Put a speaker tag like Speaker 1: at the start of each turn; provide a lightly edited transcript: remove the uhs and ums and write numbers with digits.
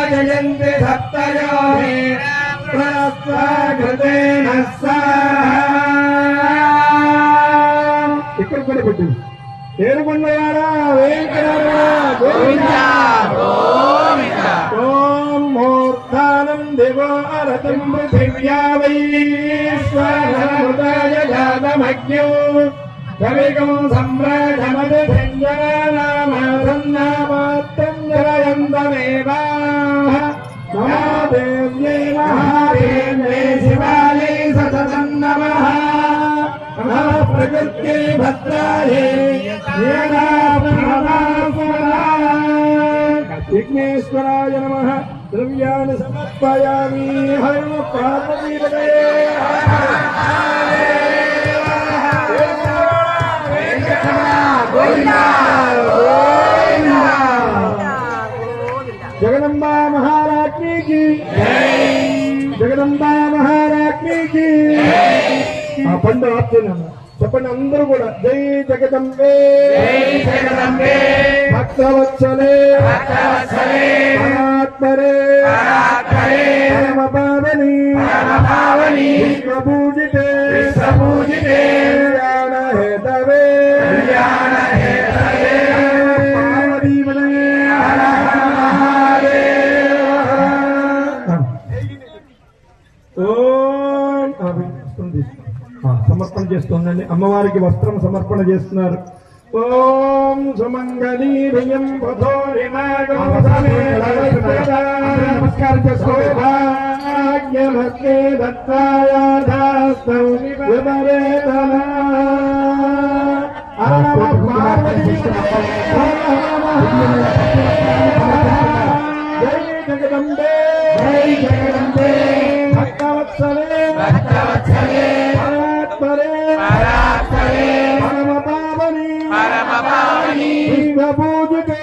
Speaker 1: जयन्ति सप्तयोः प्रस्वाकृतेन ఇక్కడ కూడా పెట్టింది ఏడుకొండవాడా వెంకటరమణ గోవిందా గోవిందా ఓం మూర్ధానం దేవో అరతం పృథివ్యా వైశ్వరమృతాయ జాతమజ్ఞో కవికం సమ్రాజమదసంజనామాసన్నామాత్తం జయంతమేవా మహాదేవ్యై మహాదేవ్యై శివాయై సతతం నమః ప్రకృత్యై భద్రాయై విఘ్నేశ్వరాయ నమః ద్రవ్యాన్ని సమర్పయామి హర పార్వతీపతయే जगदम्बा महारानी की जगदम्बा महारानी की पंडु చెప్పండి అందరూ కూడా జై జగదంబే భక్తవత్సలే పరాత్పరే పరమ పావని విశ్వపూజితే కళ్యాణ హేతవే సమర్పణ చేస్తుందండి అమ్మవారికి వస్త్రం సమర్పణ చేస్తున్నారు ఓం సుమంగళీ భయం నమస్కారం చేసుకోభాగ్యమస్తే దత్తాయాధాస్తం జై జగదంబే జై జగదంబే భక్తవత్సలే పరమ పావని విశ్వపూజితే